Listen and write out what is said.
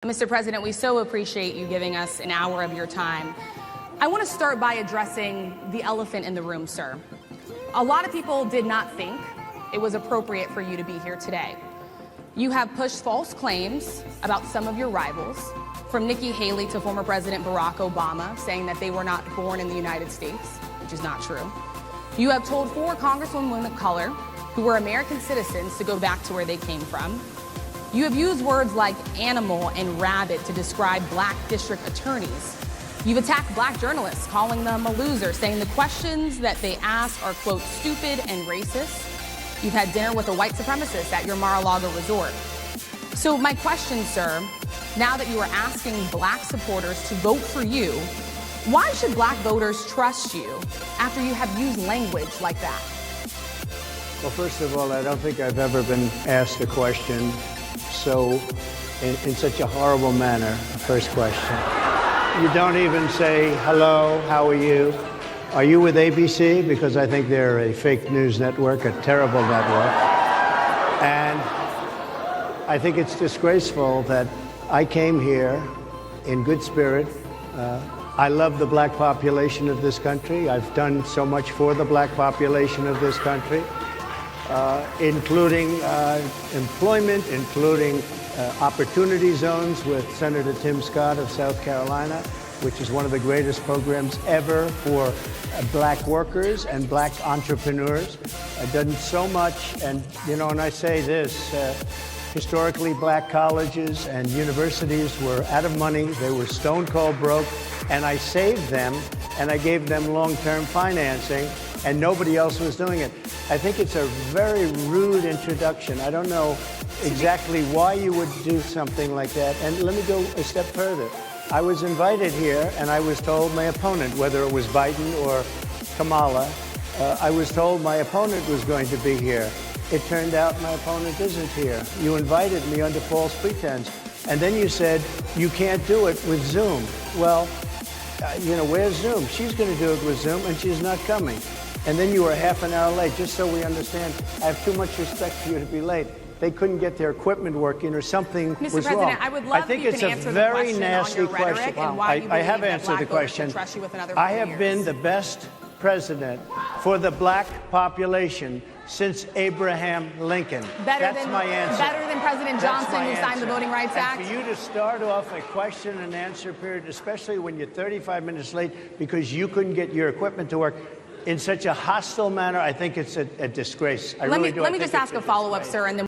Mr. President, we so appreciate you giving us an hour of your time. I want to start by addressing the elephant in the room, sir. A lot of people did not think it was appropriate for you to be here today. You have pushed false claims about some of your rivals, from Nikki Haley to former President Barack Obama, saying that they were not born in the United States, which is not true. You have told 4 congresswomen of color who were American citizens to go back to where they came from. You have used words like animal and rabbit to describe black district attorneys. You've attacked black journalists, calling them a loser, saying the questions that they ask are, quote, stupid and racist. You've had dinner with a white supremacist at your Mar-a-Lago resort. So my question, sir, now that you are asking black supporters to vote for you, why should black voters trust you after you have used language like that? Well, first of all, I don't think I've ever been asked a question in such a horrible manner. First question. You don't even say, hello, how are you? Are you with ABC? Because I think they're a fake news network, a terrible network. And I think it's disgraceful that I came here in good spirit. I love the black population of this country. I've done so much for the black population of this country, including employment, including opportunity zones with Senator Tim Scott of South Carolina, which is one of the greatest programs ever for black workers and black entrepreneurs. I've done so much, and and I say this, historically black colleges and universities were out of money, they were stone cold broke, and I saved them and I gave them long-term financing, and nobody else was doing it. I think it's a very rude introduction. I don't know exactly why you would do something like that. And let me go a step further. I was invited here, and I was told my opponent, whether it was Biden or Kamala, I was told my opponent was going to be here. It turned out my opponent isn't here. You invited me under false pretense. And then you said, you can't do it with Zoom. Well, where's Zoom? She's going to do it with Zoom, and she's not coming. And then you were half an hour late, just so we understand. I have too much respect for you to be late. They couldn't get their equipment working, or something was wrong. Mr. President, I would love if you can answer the question on your rhetoric and why you believe that black voters should trust you with another 4 years. I have been the best president for the black population since Abraham Lincoln. That's my answer. Better than President Johnson, who signed the Voting Rights Act? And for you to start off a question and answer period, especially when you're 35 minutes late because you couldn't get your equipment to work, in such a hostile manner, I think it's a disgrace. I really do. Let me just ask a follow-up, sir, and then